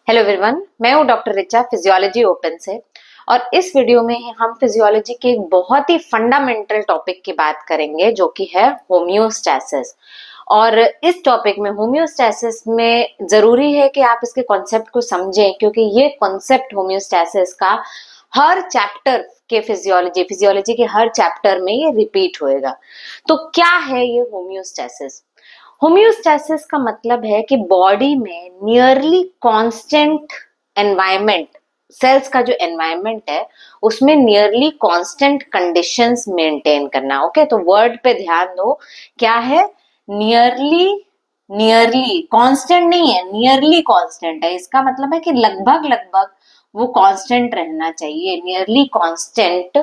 Hello everyone, मैं हूं doctor Richa physiology open से। और इस वीडियो में हम फिजियोलॉजी के एक बहुत ही फंडामेंटल टॉपिक की बात करेंगे जो कि है होम्योस्टैसिस। और इस टॉपिक में होम्योस्टैसिस में जरूरी है कि आप इसके कॉन्सेप्ट को समझें, क्योंकि ये कॉन्सेप्ट होम्योस्टैसिस का हर चैप्टर के फिजियोलॉजी के हर चैप्टर में ये रिपीट होएगा। तो क्या है ये होम्योस्टैसिस? होम्योस्टैसिस का मतलब है कि बॉडी में नियरली कांस्टेंट एनवायरनमेंट, सेल्स का जो एनवायरनमेंट है उसमें नियरली कांस्टेंट कंडीशंस मेंटेन करना। ओके, तो वर्ड पे ध्यान दो, क्या है? नियरली। नियरली कांस्टेंट नहीं है, नियरली कांस्टेंट है। इसका मतलब है कि लगभग लगभग वो कांस्टेंट रहना चाहिए, nearly constant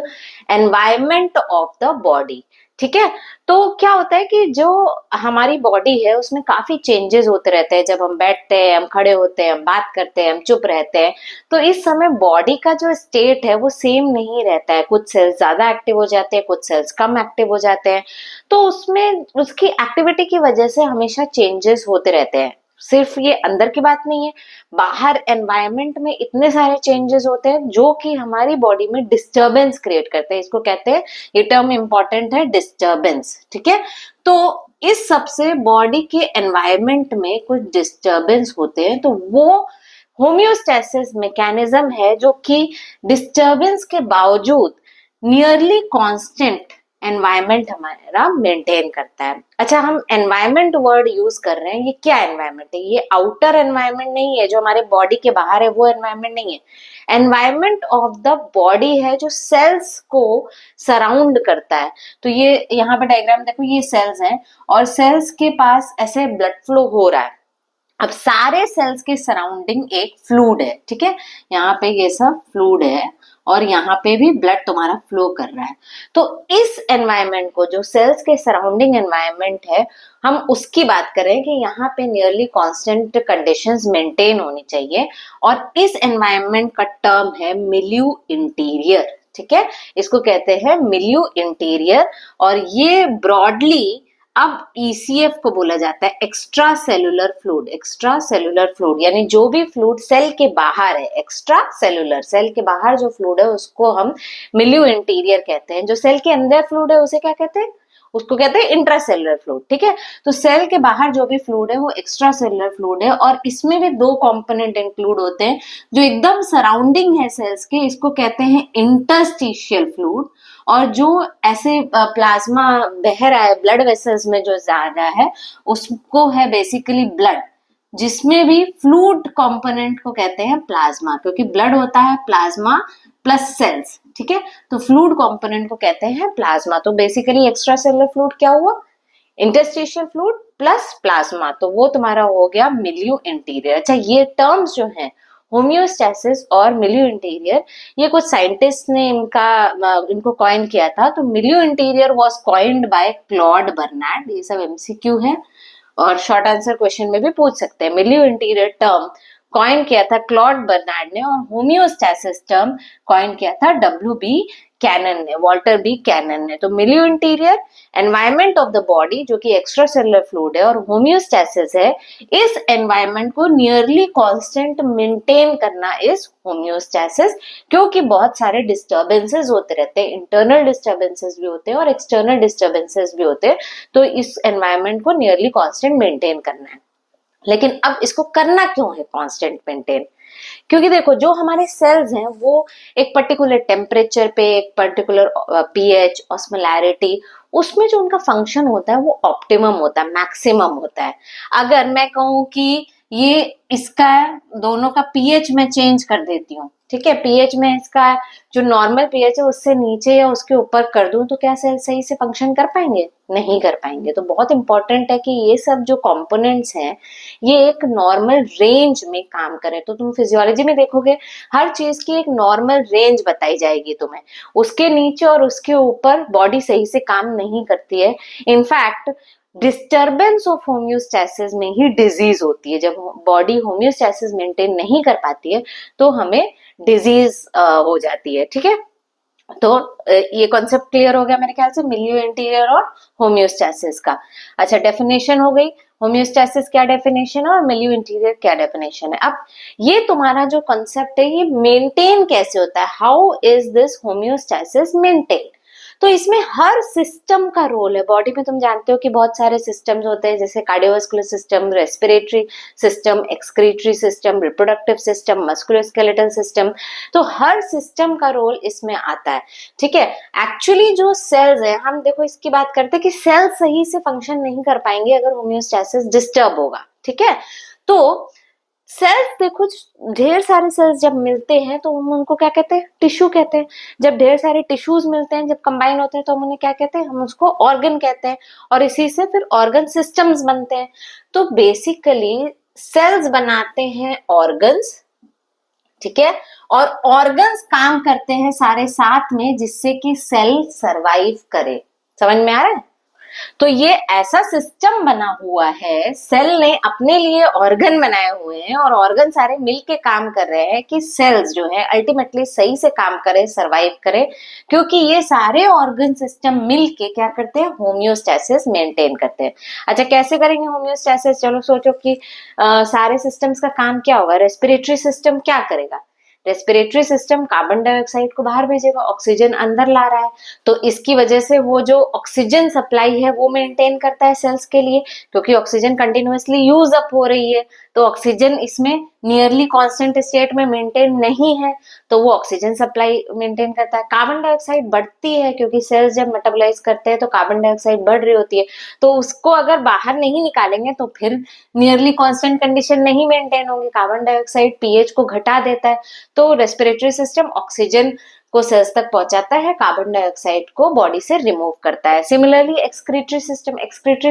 environment of the body. ठीक है। तो क्या होता है कि जो हमारी बॉडी है उसमें काफी चेंजेस होते रहते हैं। जब हम बैठते हैं, हम खड़े होते हैं, हम बात करते हैं, हम चुप रहते हैं, तो इस समय बॉडी का जो स्टेट है वो सेम नहीं रहता है। कुछ सेल्स ज्यादा एक्टिव हो जाते हैं, कुछ सेल्स कम एक्टिव हो जाते हैं। तो उसमें उसकी एक्टिविटी की वजह से हमेशा चेंजेस होते रहते हैं। सिर्फ ये अंदर की बात नहीं है, बाहर एनवायरनमेंट में इतने सारे चेंजेस होते हैं जो कि हमारी बॉडी में डिस्टरबेंस क्रिएट करते हैं। इसको कहते हैं, ये टर्म इंपॉर्टेंट है, डिस्टरबेंस। ठीक है। तो इस सबसे बॉडी के एनवायरनमेंट में कुछ डिस्टरबेंस होते हैं, तो वो होम्योस्टैसिस मैकेनिज्म है जो कि डिस्टरबेंस के बावजूद नियरली कांस्टेंट एनवायरनमेंट हमारा मेंटेन करता है। अच्छा, हम एनवायरनमेंट वर्ड यूज कर रहे हैं, ये क्या एनवायरनमेंट है? ये आउटर एनवायरनमेंट नहीं है जो हमारे बॉडी के बाहर है, वो एनवायरनमेंट नहीं है। एनवायरनमेंट ऑफ द बॉडी है जो सेल्स को सराउंड करता है। तो ये यहाँ पे डायग्राम देखो, ये सेल्स हैं और सेल्स के पास ऐसे ब्लड फ्लो हो रहा है। अब सारे सेल्स के सराउंडिंग एक फ्लूइड है। ठीक है, यहाँ पे ये सब फ्लूइड है और यहाँ पे भी ब्लड तुम्हारा फ्लो कर रहा है। तो इस एनवायरनमेंट को, जो सेल्स के सराउंडिंग एनवायरनमेंट है, हम उसकी बात करें कि यहाँ पे नियरली कांस्टेंट कंडीशंस मेंटेन होनी चाहिए। और इस एनवायरनमेंट का टर्म है मिल्यू इंटीरियर। ठीक है, इसको कहते हैं मिल्यू इंटीरियर। और ये ब्रॉडली अब ईसीएफ को बोला जाता है, extra cellular fluid. Extra cellular fluid यानी जो भी फ्लूइड सेल के बाहर है, एक्स्ट्रा सेलुलर, सेल के बाहर जो फ्लूइड है उसको हम मिल्यू इंटीरियर कहते हैं। जो सेल के अंदर फ्लूइड है उसे क्या कहते हैं? उसको कहते हैं इंट्रासेलुलर फ्लूइड। ठीक है, तो सेल के बाहर जो भी फ्लूइड है वो एक्स्ट्रा सेलुलर फ्लूइड है। और इसमें भी दो कंपोनेंट इंक्लूड होते हैं जो एकदम सराउंडिंग है सेल्स के, इसको कहते हैं इंटरस्टिशियल फ्लूइड। और जो ऐसे प्लाज्मा बह रहा है ब्लड वेसल्स में जो जा रहा है उसको है बेसिकली ब्लड, जिसमें भी फ्लूइड कंपोनेंट को कहते हैं प्लाज्मा, क्योंकि ब्लड होता है प्लाज्मा प्लस सेल्स। ठीक है, तो फ्लूइड कंपोनेंट को कहते हैं प्लाज्मा। तो बेसिकली एक्स्ट्रा सेलुलर फ्लूइड क्या हुआ? इंटरस्टिशियल फ्लूइड प्लस प्लाज्मा, तो वो तुम्हारा हो गया मिल्यू इंटीरियर। अच्छा, ये टर्म्स जो हैं होम्योस्टैसिस और मिल्यू इंटीरियर, ये कुछ साइंटिस्ट ने इनको कॉइन किया था। तो milieu interior was coined by Claude Bernard. ये सब एमसीक्यू है और शॉर्ट आंसर क्वेश्चन में भी पूछ सकते हैं। मिल्यू इंटीरियर टर्म कॉइन किया था क्लॉड बर्नार्ड ने, और होम्योस्टैसिस टर्म कॉइन किया था डब्ल्यू बी कैनन ने, वॉल्टर बी कैनन ने। तो milieu interior environment of the body जो कि एक्स्ट्रा सेलुलर फ्लूइड है, और होम्योस्टैसिस है इस एनवायरनमेंट को नियरली कांस्टेंट मेंटेन करना इज होम्योस्टैसिस। क्योंकि बहुत सारे डिस्टर्बेंसेस होते रहते हैं, इंटरनल डिस्टर्बेंसेस भी होते हैं और एक्सटर्नल डिस्टर्बेंसेस भी होते हैं। तो इस एनवायरनमेंट को नियरली कांस्टेंट मेंटेन करना है। लेकिन अब इसको करना क्यों है कांस्टेंट मेंटेन? क्योंकि देखो, जो हमारे सेल्स हैं वो एक पर्टिकुलर टेम्परेचर पे, एक पर्टिकुलर पीएच, ऑस्मोलैरिटी, उसमें जो उनका फंक्शन होता है वो ऑप्टिमम होता है, मैक्सिमम होता है। अगर मैं कहूँ कि ये इसका दोनों का पीएच मैं चेंज कर देती हूँ, ठीक है, पीएच में इसका जो नॉर्मल पीएच है उससे नीचे या उसके ऊपर कर दूं, तो क्या सेल सही से फंक्शन कर पाएंगे? नहीं कर पाएंगे। तो बहुत इंपॉर्टेंट है कि ये सब जो कंपोनेंट्स हैं ये एक नॉर्मल रेंज में काम करें। तो तुम फिजियोलॉजी में देखोगे हर चीज की एक नॉर्मल रेंज बताई जाएगी तुम्हें, उसके नीचे और उसके ऊपर बॉडी सही से काम नहीं करती है। इनफैक्ट डिस्टर्बेंस ऑफ होम्योस्टैसिस में ही डिजीज होती है। जब बॉडी होम्योस्टैसिस मेंटेन नहीं कर पाती है तो हमें डिजीज हो जाती है। ठीक है, तो ये कॉन्सेप्ट क्लियर हो गया मेरे ख्याल से मिलियो इंटीरियर और होम्योस्टैसिस का। अच्छा, डेफिनेशन हो गई, होम्योस्टैसिस क्या डेफिनेशन है और मिलियो इंटीरियर क्या डेफिनेशन है। अब ये तुम्हारा जो कॉन्सेप्ट है ये मेंटेन कैसे होता है, how is this homeostasis maintain. तो इसमें हर सिस्टम का रोल है। बॉडी में तुम जानते हो कि बहुत सारे सिस्टम्स होते हैं, जैसे cardiovascular system, respiratory system, excretory system, reproductive system, musculoskeletal system. तो हर सिस्टम का रोल इसमें आता है, ठीक है। एक्चुअली जो सेल्स है, हम देखो इसकी बात करते हैं कि सेल सही से फंक्शन नहीं कर पाएंगे अगर होम्योस्टैसिस डिस्टर्ब होगा, ठीक है। तो सेल्स देखो, ढेर सारे सेल्स जब मिलते हैं तो हम उनको क्या कहते हैं, टिश्यू कहते हैं। जब ढेर सारे टिश्यूज मिलते हैं, जब कंबाइन होते हैं तो हम उन्हें क्या कहते हैं, हम उसको ऑर्गन कहते हैं। और इसी से फिर ऑर्गन सिस्टम्स बनते हैं। तो बेसिकली सेल्स बनाते हैं ऑर्गन्स, ठीक है। और ऑर्गन्स काम करते हैं सारे साथ में, जिससे कि सेल सरवाइव करे। समझ में आ रहा है। तो ये ऐसा सिस्टम बना हुआ है, सेल ने अपने लिए ऑर्गन बनाए हुए हैं और ऑर्गन सारे मिलके काम कर रहे हैं कि सेल्स जो है अल्टीमेटली सही से काम करे, सरवाइव करे। क्योंकि ये सारे ऑर्गन सिस्टम मिलके क्या करते हैं, होम्योस्टैसिस मेंटेन करते हैं। अच्छा, कैसे करेंगे होम्योस्टैसिस, चलो सोचो कि सारे सिस्टम्स का काम क्या होगा। रेस्पिरेटरी सिस्टम क्या करेगा, रेस्पिरेटरी सिस्टम कार्बन डाइऑक्साइड को बाहर भेजेगा, ऑक्सीजन अंदर ला रहा है। तो इसकी वजह से वो जो ऑक्सीजन सप्लाई है वो मेंटेन करता है सेल्स के लिए, क्योंकि ऑक्सीजन कंटिन्यूअसली यूज अप हो रही है। तो ऑक्सीजन इसमें नियरली कांस्टेंट स्टेट में मेंटेन नहीं है, तो वो ऑक्सीजन सप्लाई मेंटेन करता है। कार्बन डाइऑक्साइड बढ़ती है, क्योंकि सेल्स जब मेटाबोलाइज करते हैं तो कार्बन डाइऑक्साइड बढ़ रही होती है। तो उसको अगर बाहर नहीं निकालेंगे तो फिर नियरली कांस्टेंट कंडीशन नहीं मेंटेन होगी, कार्बन डाइऑक्साइड पीएच को घटा देता है। तो रेस्पिरेटरी सिस्टम ऑक्सीजन को सेल्स तक पहुंचाता है, कार्बन डाइऑक्साइड को बॉडी से रिमूव करता है। सिमिलरली एक्सक्रीटरी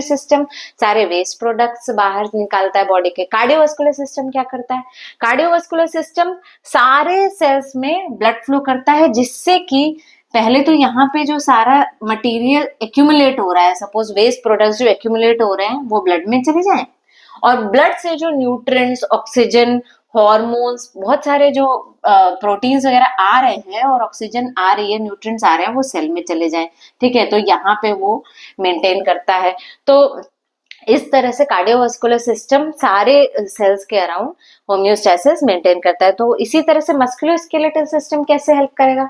सिस्टम सारे वेस्ट प्रोडक्ट्स बाहर निकालता है बॉडी के। कार्डियोवास्कुलर सिस्टम क्या करता है, कार्डियोवास्कुलर सिस्टम सारे सेल्स में ब्लड फ्लो करता है, जिससे कि पहले तो यहाँ पे जो सारा मटेरियल एक्यूमुलेट हो रहा है, सपोज वेस्ट प्रोडक्ट्स जो एक्यूमुलेट हो रहे हैं वो ब्लड में चले जाएं, और ब्लड से जो न्यूट्रिएंट्स, ऑक्सीजन, हॉर्मोन्स, बहुत सारे जो प्रोटीन्स वगैरह आ रहे हैं और ऑक्सीजन आ रही है, न्यूट्रिएंट्स आ रहे हैं, वो सेल में चले जाएं, ठीक है। तो यहाँ पे वो मेंटेन करता है। तो इस तरह से कार्डियोवास्कुलर सिस्टम सारे सेल्स के अराउंड होम्योस्टैसिस मेंटेन करता है। तो इसी तरह से मस्कुलोस्केलेटल सिस्टम कैसे हेल्प करेगा,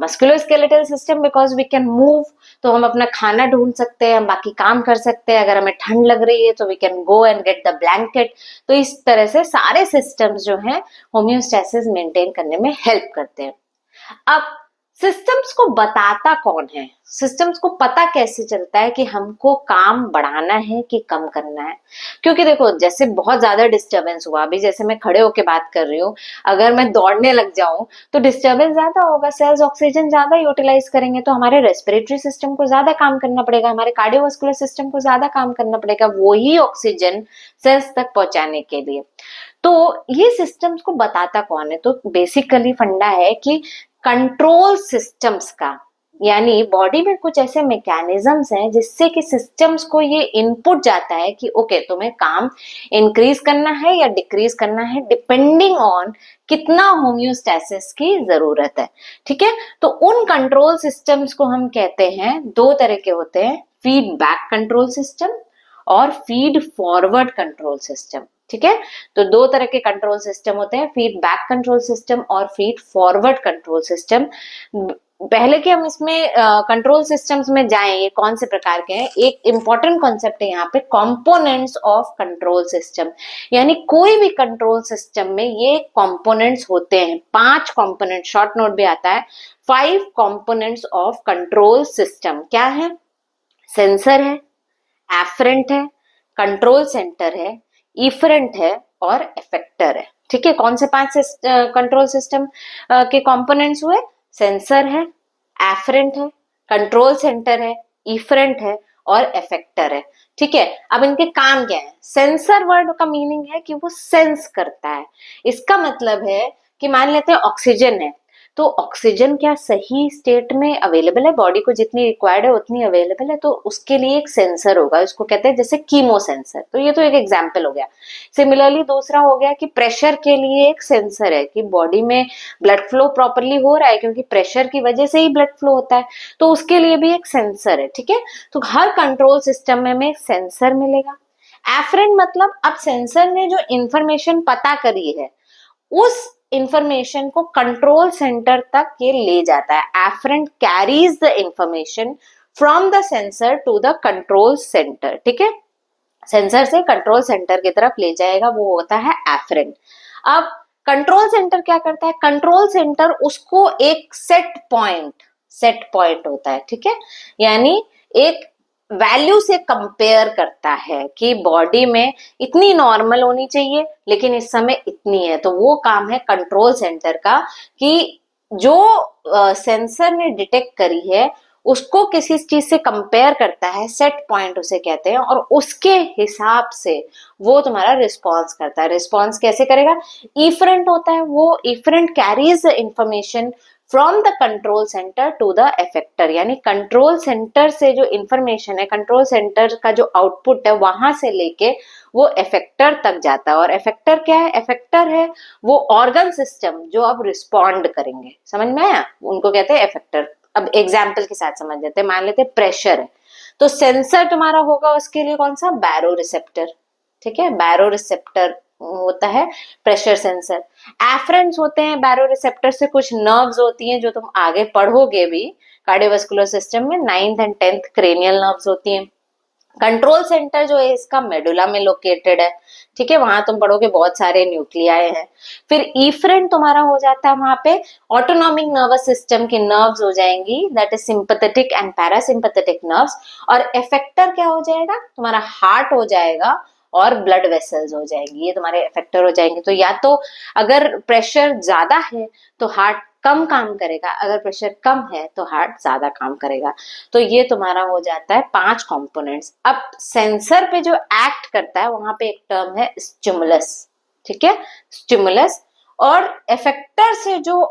musculoskeletal system, because we can move, तो हम अपना खाना ढूंढ सकते हैं, हम बाकी काम कर सकते हैं। अगर हमें ठंड लग रही है तो we can go and get the blanket. तो इस तरह से सारे सिस्टम्स जो हैं होम्योस्टैसिस मेंटेन करने में हेल्प करते हैं। अब सिस्टम्स को बताता कौन है, सिस्टम्स को पता कैसे चलता है कि हमको काम बढ़ाना है कि कम करना है। क्योंकि देखो, जैसे बहुत ज्यादा डिस्टरबेंस हुआ, अभी जैसे मैं खड़े होके बात कर रही हूँ, अगर मैं दौड़ने लग जाऊं तो डिस्टरबेंस ज्यादा होगा, सेल्स ऑक्सीजन ज्यादा यूटिलाइज करेंगे, तो हमारे रेस्पिरेटरी सिस्टम को ज्यादा काम करना पड़ेगा, हमारे कार्डियोवास्कुलर सिस्टम को ज्यादा काम करना पड़ेगा वही ऑक्सीजन सेल्स तक पहुंचाने के लिए। तो ये सिस्टम्स को बताता कौन है, तो बेसिकली फंडा है कि कंट्रोल सिस्टम्स का, यानी बॉडी में कुछ ऐसे मैकेनिज्म्स हैं जिससे कि सिस्टम्स को ये इनपुट जाता है कि ओके, तुम्हें काम इंक्रीज करना है या डिक्रीज करना है, डिपेंडिंग ऑन कितना होम्योस्टैसिस की जरूरत है, ठीक है। तो उन कंट्रोल सिस्टम्स को हम कहते हैं, दो तरह के होते हैं, फीडबैक कंट्रोल सिस्टम और फीड फॉरवर्ड कंट्रोल सिस्टम, ठीक है। तो दो तरह के कंट्रोल सिस्टम होते हैं, फीडबैक कंट्रोल सिस्टम और फीड फॉरवर्ड कंट्रोल सिस्टम। पहले कि हम इसमें कंट्रोल सिस्टम्स में जाएं, ये कौन से प्रकार के हैं, एक इंपॉर्टेंट कॉन्सेप्ट है यहाँ पे, कंपोनेंट्स ऑफ कंट्रोल सिस्टम। यानी कोई भी कंट्रोल सिस्टम में ये कंपोनेंट्स होते हैं, 5 कंपोनेंट, शॉर्ट नोट भी आता है, 5 कंपोनेंट्स ऑफ कंट्रोल सिस्टम। क्या है, सेंसर है, एफरेंट है, कंट्रोल सेंटर है, इफरेंट है और इफेक्टर है, ठीक है। कौन से 5 कंट्रोल सिस्टम के कंपोनेंट्स हुए, सेंसर है, एफरेंट है, कंट्रोल सेंटर है, इफरेंट है और इफेक्टर है, ठीक है। अब इनके काम क्या है, सेंसर वर्ड का मीनिंग है कि वो सेंस करता है। इसका मतलब है कि मान लेते हैं ऑक्सीजन है, तो ऑक्सीजन क्या सही स्टेट में अवेलेबल है, बॉडी को जितनी रिक्वायर्ड है उतनी अवेलेबल है, तो उसके लिए एक सेंसर होगा, उसको कहते हैं जैसे कीमो सेंसर। तो ये तो एक एग्जाम्पल हो गया। सिमिलरली दूसरा हो गया कि प्रेशर के लिए एक सेंसर है कि बॉडी में ब्लड फ्लो प्रॉपरली हो रहा है, क्योंकि प्रेशर की वजह से ही ब्लड फ्लो होता है, तो उसके लिए भी एक सेंसर है। ठीक है, तो हर कंट्रोल सिस्टम में एक सेंसर मिलेगा। एफरेंट मतलब अब सेंसर ने जो इंफॉर्मेशन पता करी है उस इंफॉर्मेशन को कंट्रोल सेंटर तक ये ले जाता है। Afferent carries the information from the sensor to the control centre. ठीक है, सेंसर से कंट्रोल सेंटर की तरफ ले जाएगा, वो होता है एफरेंट। अब कंट्रोल सेंटर क्या करता है, कंट्रोल सेंटर उसको एक सेट पॉइंट होता है, ठीक है, यानी एक वैल्यू से कंपेयर करता है कि बॉडी में इतनी नॉर्मल होनी चाहिए लेकिन इस समय इतनी है। तो वो काम है कंट्रोल सेंटर का कि जो सेंसर ने डिटेक्ट करी है उसको किसी चीज से कंपेयर करता है, सेट पॉइंट उसे कहते हैं, और उसके हिसाब से वो तुम्हारा रिस्पॉन्स करता है। रिस्पॉन्स कैसे करेगा, इफरेंट होता है, वो efferent carries the information from the control centre to the effector, यानी कंट्रोल सेंटर से जो इंफॉर्मेशन है, कंट्रोल सेंटर का जो आउटपुट है वहां से लेके वो इफेक्टर तक जाता है। और इफेक्टर क्या है, इफेक्टर है वो ऑर्गन सिस्टम जो अब रिस्पॉन्ड करेंगे। समझ में आया, उनको कहते हैं इफेक्टर। अब एग्जाम्पल के साथ समझ लेते हैं, मान लेते हैं प्रेशर है, तो सेंसर तुम्हारा होगा उसके लिए कौन सा, बैरो रिसेप्टर। ठीक है, बैरो रिसेप्टर होता है प्रेशर सेंसर। एफरेंट्स होते हैं बैरो रिसेप्टर से कुछ नर्व्स होती हैं जो तुम आगे पढ़ोगे भी कार्डियोवास्कुलर सिस्टम में, 9th and 10th cranial nerves होती हैं। कंट्रोल सेंटर जो है इसका मेडुला में लोकेटेड है, ठीक है, वहां तुम पढ़ोगे बहुत सारे न्यूक्लियाई हैं। फिर इफरेंट तुम्हारा हो जाता है वहां पे ऑटोनॉमिक नर्वस सिस्टम की नर्व्स हो जाएंगी, that is sympathetic and parasympathetic nerves. और इफेक्टर क्या हो जाएगा, तुम्हारा हार्ट हो जाएगा और ब्लड वेसल्स हो जाएंगी, ये तुम्हारे इफेक्टर हो जाएंगे। तो या तो अगर प्रेशर ज्यादा है तो हार्ट कम काम करेगा, अगर प्रेशर कम है तो हार्ट ज्यादा काम करेगा। तो ये तुम्हारा हो जाता है 5 कंपोनेंट्स। अब सेंसर पे जो एक्ट करता है वहां पे एक टर्म है स्टिमुलस, ठीक है, स्टिमुलस। और इफेक्टर से जो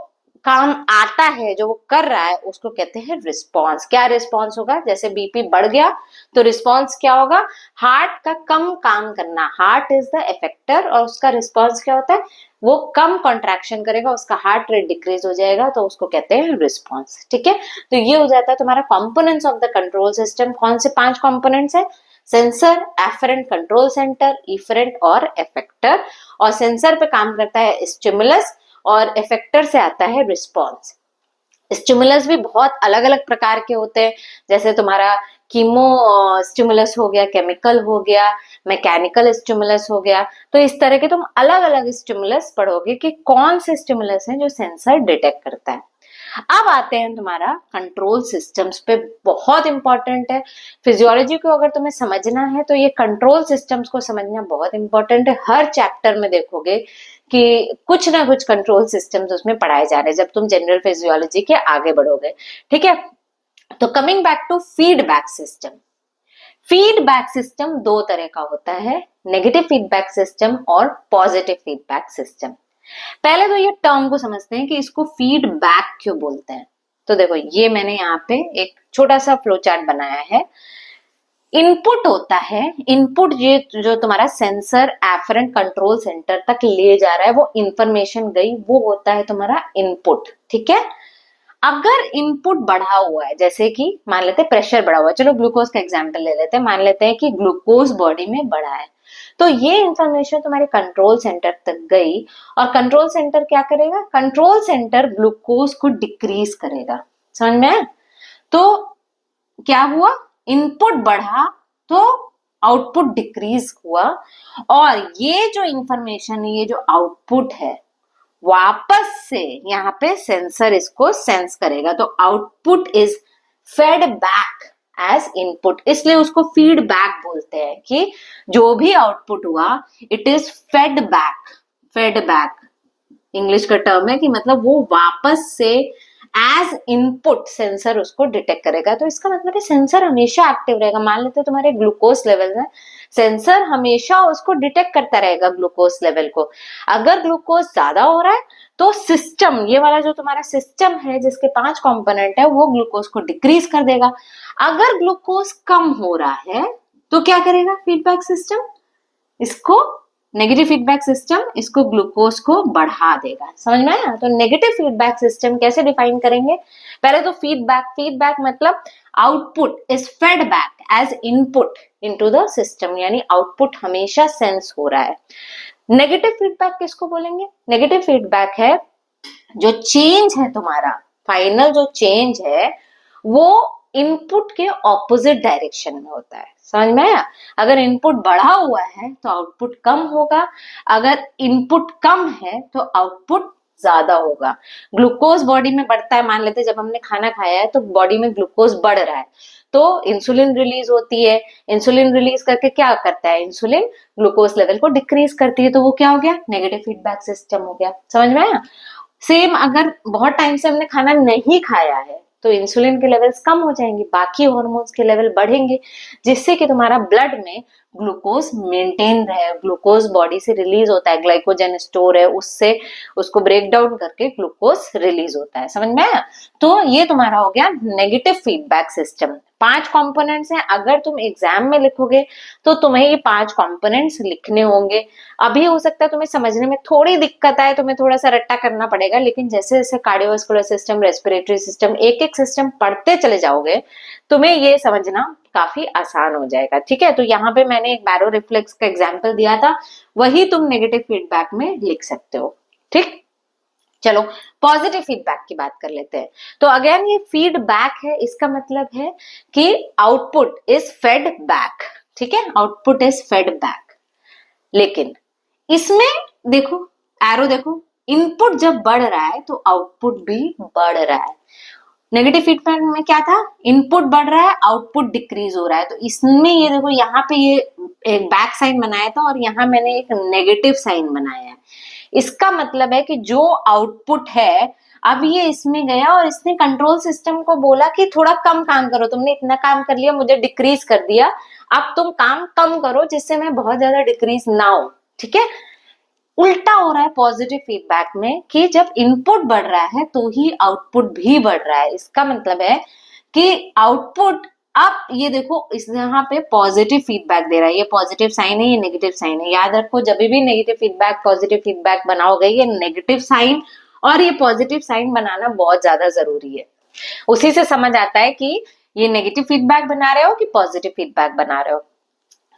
काम आता है, जो वो कर रहा है, उसको कहते हैं रिस्पॉन्स। क्या रिस्पॉन्स होगा, जैसे बीपी बढ़ गया तो रिस्पॉन्स क्या होगा, हार्ट का कम काम करना। हार्ट इज द इफेक्टर और उसका रिस्पॉन्स क्या होता है, वो कम कॉन्ट्रैक्शन करेगा, उसका हार्ट रेट डिक्रीज हो जाएगा, तो उसको कहते हैं रिस्पॉन्स। ठीक है, तो ये हो जाता है तुम्हारा components of the control system. कौन से 5 कंपोनेंट्स है, sensor, afferent, control centre, efferent और इफेक्टर। और सेंसर पे काम करता है स्टिमुलस और इफेक्टर से आता है रिस्पॉन्स। स्टिमुलस भी बहुत अलग अलग प्रकार के होते हैं, जैसे तुम्हारा कीमो स्टिमुलस हो गया, केमिकल हो गया, मैकेनिकल स्टिमुलस हो गया। तो इस तरह के तुम अलग अलग स्टिमुलस पढ़ोगे कि कौन से स्टिमुलस हैं जो सेंसर डिटेक्ट करता है। अब आते हैं तुम्हारा कंट्रोल सिस्टम्स पे, बहुत इंपॉर्टेंट है। फिजियोलॉजी को अगर तुम्हें समझना है तो ये कंट्रोल सिस्टम्स को समझना बहुत इंपॉर्टेंट है। हर चैप्टर में देखोगे कि कुछ ना कुछ कंट्रोल सिस्टम्स उसमें पढ़ाए जा रहे हैं जब तुम जनरल फिजियोलॉजी के आगे बढ़ोगे। ठीक है, तो coming back to feedback system. Feedback system 2 तरह का होता है, नेगेटिव फीडबैक सिस्टम और पॉजिटिव फीडबैक सिस्टम। पहले तो ये टर्म को समझते हैं कि इसको फीडबैक क्यों बोलते हैं। तो देखो, ये मैंने यहाँ पे एक छोटा सा फ्लो चार्ट बनाया है। इनपुट होता है, इनपुट ये जो तुम्हारा सेंसर एफरेंट कंट्रोल सेंटर तक ले जा रहा है, वो इंफॉर्मेशन गई, वो होता है तुम्हारा इनपुट। ठीक है, अगर इनपुट बढ़ा हुआ है, जैसे कि मान लेते हैं प्रेशर बढ़ा हुआ है, चलो ग्लूकोज का एग्जांपल ले लेते हैं, मान लेते हैं कि ग्लूकोज बॉडी में बढ़ा है, तो ये इंफॉर्मेशन तुम्हारे कंट्रोल सेंटर तक गई और कंट्रोल सेंटर क्या करेगा, कंट्रोल सेंटर ग्लूकोज को डिक्रीज करेगा। समझ में, तो क्या हुआ, इनपुट बढ़ा तो आउटपुट डिक्रीज हुआ, और ये जो इंफॉर्मेशन, ये जो आउटपुट है, वापस से यहाँ पे सेंसर इसको सेंस करेगा, तो output is fed back as input, इसलिए उसको फीडबैक बोलते हैं कि जो भी आउटपुट हुआ it is fed back. Fed back English का टर्म है कि मतलब वो वापस से एज इनपुट सेंसर उसको डिटेक्ट करेगा। तो इसका मतलब है सेंसर हमेशा एक्टिव रहेगा। मान लेते हो तुम्हारे ग्लूकोज लेवल है, सेंसर हमेशा उसको डिटेक्ट करता रहेगा ग्लूकोज लेवल को। अगर ग्लूकोज ज्यादा हो रहा है तो सिस्टम, ये वाला जो तुम्हारा सिस्टम है जिसके 5 कंपोनेंट है, वो ग्लूकोज को डिक्रीज कर देगा। अगर ग्लूकोज कम हो रहा है तो क्या करेगा फीडबैक सिस्टम, इसको नेगेटिव फीडबैक सिस्टम इसको ग्लूकोज को बढ़ा देगा। समझ में आया? तो नेगेटिव फीडबैक सिस्टम कैसे डिफाइन करेंगे? पहले तो फीडबैक मतलब output is fed back as input into the system, यानी आउटपुट हमेशा सेंस हो रहा है। नेगेटिव फीडबैक किसको बोलेंगे? नेगेटिव फीडबैक है जो चेंज है तुम्हारा, फाइनल जो चेंज है वो इनपुट के ऑपोजिट डायरेक्शन में होता है। समझ में आया? अगर इनपुट बढ़ा हुआ है तो आउटपुट कम होगा, अगर इनपुट कम है तो आउटपुट ज्यादा होगा। ग्लूकोज बॉडी में बढ़ता है, मान लेते जब हमने खाना खाया है तो बॉडी में ग्लूकोज बढ़ रहा है तो इंसुलिन रिलीज होती है। इंसुलिन रिलीज करके क्या करता है? इंसुलिन ग्लूकोज लेवल को डिक्रीज करती है। तो वो क्या हो गया? नेगेटिव फीडबैक सिस्टम हो गया। समझ में आया? सेम अगर बहुत टाइम से हमने खाना नहीं खाया है तो इंसुलिन के लेवल्स कम हो जाएंगे, बाकी हार्मोन्स के लेवल बढ़ेंगे, जिससे कि तुम्हारा ब्लड में ग्लूकोज मेंटेन रहे। ग्लूकोज बॉडी से रिलीज होता है, ग्लाइकोजन स्टोर है, उससे उसको ब्रेक डाउन करके ग्लूकोज रिलीज होता है। समझ में आया? तो ये तुम्हारा हो गया नेगेटिव फीडबैक सिस्टम। 5 कंपोनेंट्स हैं। अगर तुम एग्जाम में लिखोगे तो तुम्हें ये 5 कंपोनेंट्स लिखने होंगे। अभी हो सकता है तुम्हें समझने में थोड़ी दिक्कत आए, तुम्हें थोड़ा सा रट्टा करना पड़ेगा, लेकिन जैसे जैसे कार्डियोवास्कुलर सिस्टम, रेस्पिरेटरी सिस्टम, एक एक सिस्टम पढ़ते चले जाओगे तुम्हें ये समझना काफी आसान हो जाएगा। ठीक है? तो यहाँ पे मैंने एक बैरो रिफ्लेक्स का एग्जाम्पल दिया था, वही तुम नेगेटिव फीडबैक में लिख सकते हो। ठीक, चलो पॉजिटिव फीडबैक की बात कर लेते हैं। तो अगेन ये फीडबैक है, इसका मतलब है कि आउटपुट इज फेड बैक। ठीक है? Output is fed back. लेकिन इसमें देखो, एरो देखो, इनपुट जब बढ़ रहा है तो आउटपुट भी बढ़ रहा है। नेगेटिव फीडबैक में क्या था? इनपुट बढ़ रहा है, आउटपुट डिक्रीज हो रहा है। तो इसमें ये देखो, यहाँ पे ये एक बैक साइन बनाया था और यहाँ मैंने एक नेगेटिव साइन बनाया है। इसका मतलब है कि जो आउटपुट है अब ये इसमें गया और इसने कंट्रोल सिस्टम को बोला कि थोड़ा कम काम करो, तुमने इतना काम कर लिया, मुझे डिक्रीज कर दिया, अब तुम काम कम करो जिससे मैं बहुत ज्यादा डिक्रीज ना हो। ठीक है? उल्टा हो रहा है पॉजिटिव फीडबैक में कि जब इनपुट बढ़ रहा है तो ही आउटपुट भी बढ़ रहा है। इसका मतलब है कि आउटपुट, अब ये देखो इस यहाँ पे पॉजिटिव फीडबैक दे रहा है, ये पॉजिटिव साइन है, ये नेगेटिव साइन है। याद रखो जब भी नेगेटिव फीडबैक पॉजिटिव फीडबैक बनाओगे, ये नेगेटिव साइन और ये पॉजिटिव साइन बनाना बहुत ज्यादा जरूरी है। उसी से समझ आता है कि ये नेगेटिव फीडबैक बना रहे हो कि पॉजिटिव फीडबैक बना रहे हो।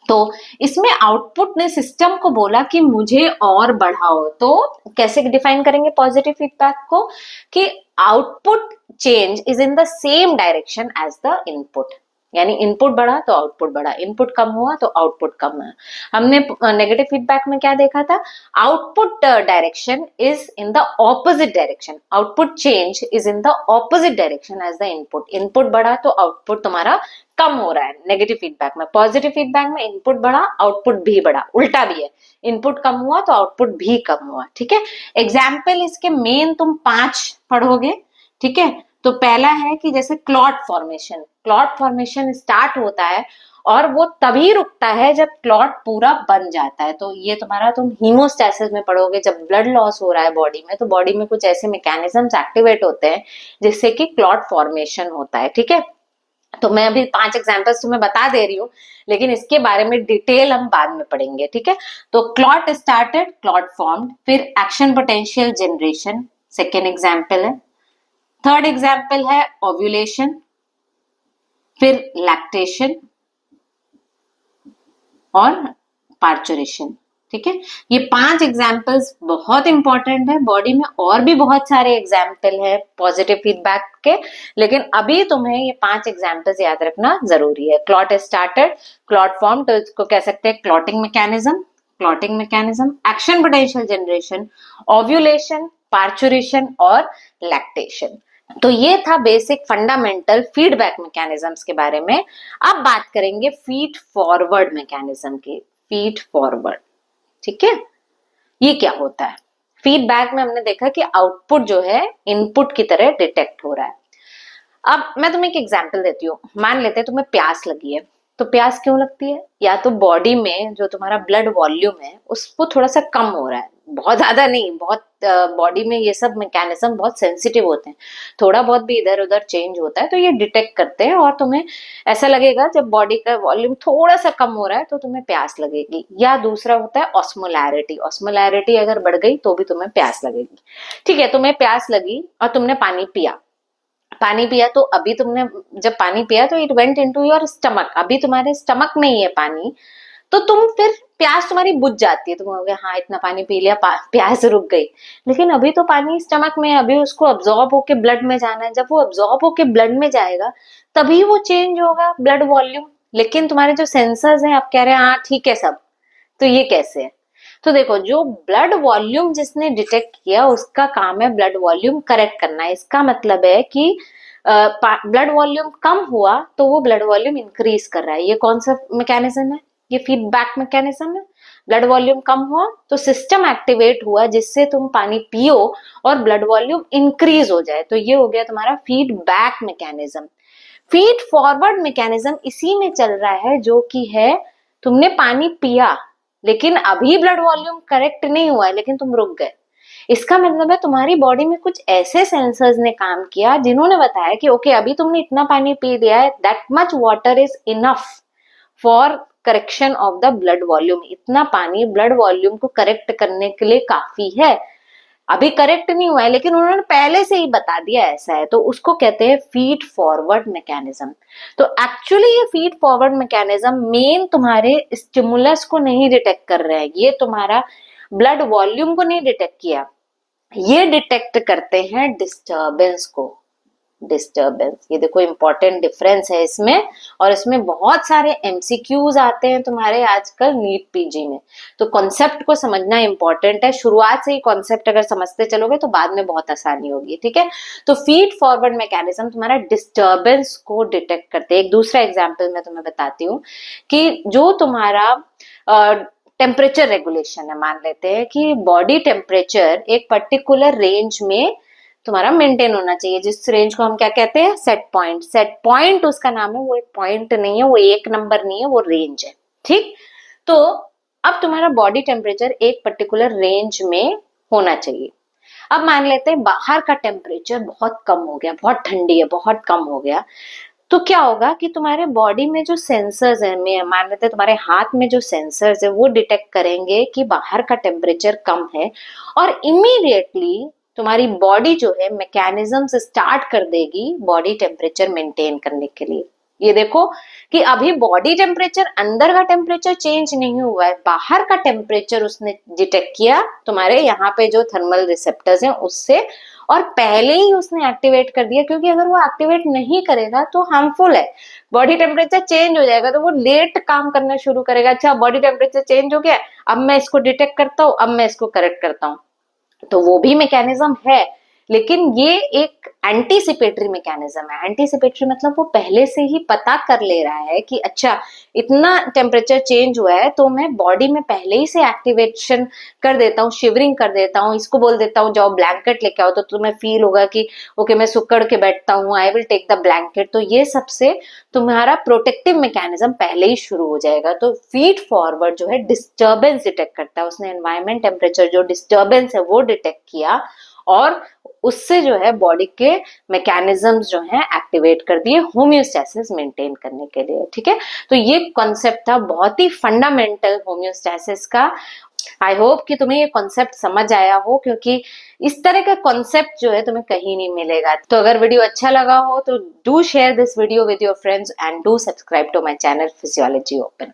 तो इसमें आउटपुट ने सिस्टम को बोला कि मुझे और बढ़ाओ। तो कैसे डिफाइन करेंगे पॉजिटिव फीडबैक को? कि output change is in the same direction as the input, यानी इनपुट बढ़ा तो आउटपुट बढ़ा, इनपुट कम हुआ तो आउटपुट कम हुआ। हमने नेगेटिव फीडबैक में क्या देखा था? Output direction is in the opposite direction, output change is in the opposite direction as the input. Input बढ़ा तो आउटपुट तुम्हारा कम हो रहा है नेगेटिव फीडबैक में। पॉजिटिव फीडबैक में इनपुट बढ़ा, आउटपुट भी बढ़ा, उल्टा भी है, इनपुट कम हुआ तो आउटपुट भी कम हुआ। ठीक है? एग्जाम्पल इसके मेन तुम 5 पढ़ोगे। ठीक है? तो पहला है कि जैसे clot formation, clot formation start होता है और वो तभी रुकता है जब क्लॉट पूरा बन जाता है। तो ये तुम्हारा तुम हीमोस्टैसिस में पढ़ोगे, जब ब्लड लॉस हो रहा है बॉडी में तो बॉडी में कुछ ऐसे मैकेनिज्म्स एक्टिवेट होते हैं जिससे कि क्लॉट फॉर्मेशन होता है। ठीक है? तो मैं अभी 5 एग्जांपल्स तुम्हें बता दे रही हूँ, लेकिन इसके बारे में डिटेल हम बाद में पढ़ेंगे। ठीक है? तो क्लॉट स्टार्टेड, क्लॉट फॉर्म्ड, फिर action potential generation second example है। थर्ड एग्जाम्पल है ओव्यूलेशन, फिर लैक्टेशन और पार्चुरेशन। ठीक है? ये 5 एग्जाम्पल्स बहुत इंपॉर्टेंट है। बॉडी में और भी बहुत सारे एग्जाम्पल है पॉजिटिव फीडबैक के, लेकिन अभी तुम्हें ये 5 एग्जाम्पल्स याद रखना जरूरी है। क्लॉट स्टार्टेड, क्लॉट फॉर्म, तो इसको कह सकते हैं clotting mechanism, clotting mechanism, action potential generation, ovulation, parturition और लैक्टेशन। तो ये था बेसिक फंडामेंटल फीडबैक मैकेनिज्म्स के बारे में। अब बात करेंगे फीड फॉरवर्ड मैकेनिज्म की। फीड फॉरवर्ड, ठीक है? ये क्या होता है? फीडबैक में हमने देखा कि आउटपुट जो है इनपुट की तरह डिटेक्ट हो रहा है। अब मैं तुम्हें एक एग्जांपल देती हूँ। मान लेते हैं तुम्हें प्यास लगी है, तो प्यास क्यों लगती है? या तो बॉडी में जो तुम्हारा ब्लड वॉल्यूम है उसको थोड़ा सा कम हो रहा है, बहुत ज्यादा नहीं, बहुत बॉडी में ये सब मैकेनिज्म बहुत सेंसिटिव होते हैं, थोड़ा बहुत भी इधर उधर चेंज होता है तो ये डिटेक्ट करते हैं और तुम्हें ऐसा लगेगा जब बॉडी का वॉल्यूम थोड़ा सा कम हो रहा है तो तुम्हें प्यास लगेगी। या दूसरा होता है ऑस्मोलैरिटी, ऑस्मोलैरिटी अगर बढ़ गई तो भी तुम्हें प्यास लगेगी। ठीक है, तुम्हें प्यास लगी और तुमने पानी पिया, पानी पिया तो अभी तुमने जब पानी पिया तो it went into your stomach, अभी तुम्हारे स्टमक में ही है पानी, तो तुम फिर प्यास तुम्हारी बुझ जाती है, तुम कहोगे हाँ इतना पानी पी लिया, प्यास रुक गई। लेकिन अभी तो पानी स्टमक में है, अभी उसको अब्सॉर्ब होके ब्लड में जाना है, जब वो अब्सॉर्ब होके ब्लड में जाएगा तभी वो चेंज होगा ब्लड वॉल्यूम। लेकिन तुम्हारे जो सेंसर्स हैं आप कह रहे हैं हाँ ठीक है सब, तो ये कैसे है? तो देखो, जो ब्लड वॉल्यूम जिसने डिटेक्ट किया उसका काम है ब्लड वॉल्यूम करेक्ट करना। इसका मतलब है कि ब्लड वॉल्यूम कम हुआ तो वो ब्लड वॉल्यूम इंक्रीज कर रहा है। ये कौन सा मैकेनिज्म है? ये फीडबैक मैकेनिज्म है। ब्लड वॉल्यूम कम हुआ तो सिस्टम एक्टिवेट हुआ जिससे तुम पानी पियो और ब्लड वॉल्यूम इंक्रीज हो जाए, तो ये हो गया तुम्हारा feedback mechanism. Feed forward mechanism इसी में चल रहा है, जो कि है तुमने पानी पिया लेकिन अभी ब्लड वॉल्यूम करेक्ट नहीं हुआ है, लेकिन तुम रुक गए। इसका मतलब है तुम्हारी बॉडी में कुछ ऐसे सेंसर्स ने काम किया जिन्होंने बताया कि ओके अभी तुमने इतना पानी पी लिया है, that much water is enough for correction of the blood volume, इतना पानी ब्लड वॉल्यूम को करेक्ट करने के लिए काफी है। अभी करेक्ट नहीं हुआ है लेकिन उन्होंने पहले से ही बता दिया ऐसा है, तो उसको कहते हैं फीड फॉरवर्ड मैकेनिज्म। तो एक्चुअली ये फीड फॉरवर्ड मैकेनिज्म मेन तुम्हारे स्टिमुलस को नहीं डिटेक्ट कर रहे हैं, ये तुम्हारा ब्लड वॉल्यूम को नहीं डिटेक्ट किया, ये डिटेक्ट करते हैं डिस्टर्बेंस को। डिस्टर्बेंस, ये देखो इंपॉर्टेंट डिफरेंस है इसमें, और इसमें बहुत सारे एमसीक्यूज आते हैं तुम्हारे आजकल नीट पीजी में, तो कॉन्सेप्ट को समझना इंपॉर्टेंट है। शुरुआत से ही कॉन्सेप्ट अगर समझते चलोगे तो बाद में बहुत आसानी होगी। ठीक है, तो फीड फॉरवर्ड मैकेनिज्म तुम्हारा डिस्टर्बेंस को डिटेक्ट करते हैं। एक दूसरा एग्जाम्पल मैं तुम्हें बताती हूँ कि जो तुम्हारा टेम्परेचर रेगुलेशन है, मान लेते हैं कि बॉडी टेम्परेचर एक पर्टिकुलर रेंज में तुम्हारा मेंटेन होना चाहिए, जिस रेंज को हम क्या कहते हैं? Set point. सेट पॉइंट उसका नाम है, वो एक पॉइंट नहीं है, वो एक नंबर नहीं है, वो रेंज है। ठीक, तो अब तुम्हारा बॉडी टेम्परेचर एक पर्टिकुलर रेंज में होना चाहिए। अब मान लेते हैं बाहर का टेम्परेचर बहुत कम हो गया, बहुत ठंडी है, बहुत कम हो गया, तो क्या होगा कि तुम्हारे बॉडी में जो सेंसर्स है, मान लेते हैं तुम्हारे हाथ में जो सेंसर्स है वो डिटेक्ट करेंगे कि बाहर का टेम्परेचर कम है, और इमीडिएटली तुम्हारी बॉडी जो है मैकेनिज्म स्टार्ट कर देगी बॉडी टेम्परेचर मेंटेन करने के लिए। ये देखो कि अभी बॉडी टेम्परेचर, अंदर का टेम्परेचर चेंज नहीं हुआ है, बाहर का टेम्परेचर उसने डिटेक्ट किया तुम्हारे यहाँ पे जो थर्मल रिसेप्टर्स हैं उससे, और पहले ही उसने एक्टिवेट कर दिया, क्योंकि अगर वो एक्टिवेट नहीं करेगा तो हार्मफुल है, बॉडी टेम्परेचर चेंज हो जाएगा तो वो लेट काम करना शुरू करेगा। अच्छा बॉडी टेम्परेचर चेंज हो गया, अब मैं इसको डिटेक्ट करता हूँ, अब मैं इसको करेक्ट करता हूँ, तो वो भी मैकेनिज्म है, लेकिन ये एक एंटीसिपेटरी मैकेनिज्म है। एंटीसिपेटरी मतलब वो पहले से ही पता कर ले रहा है कि अच्छा इतना टेम्परेचर चेंज हुआ है तो मैं बॉडी में पहले ही से एक्टिवेशन कर देता हूँ, शिवरिंग कर देता हूँ, इसको बोल देता हूँ जाओ ब्लैंकेट लेके आओ, तो तुम्हें फील होगा कि ओके मैं सुकड़ के बैठता हूँ, I will take the blanket. तो ये सबसे तुम्हारा प्रोटेक्टिव मैकेनिज्म पहले ही शुरू हो जाएगा। तो फीड फॉरवर्ड जो है डिस्टर्बेंस डिटेक्ट करता है, उसने एनवायरमेंट टेम्परेचर जो डिस्टर्बेंस है वो डिटेक्ट किया और उससे जो है बॉडी के मैकेनिज्म्स जो है एक्टिवेट कर दिए होम्योस्टैसिस मेंटेन करने के लिए। ठीक है, तो ये कॉन्सेप्ट था बहुत ही फंडामेंटल होम्योस्टैसिस का। आई होप कि तुम्हें ये कॉन्सेप्ट समझ आया हो, क्योंकि इस तरह का कॉन्सेप्ट जो है तुम्हें कहीं नहीं मिलेगा। तो अगर वीडियो अच्छा लगा हो तो do share this video with your friends and do subscribe to my channel physiology open.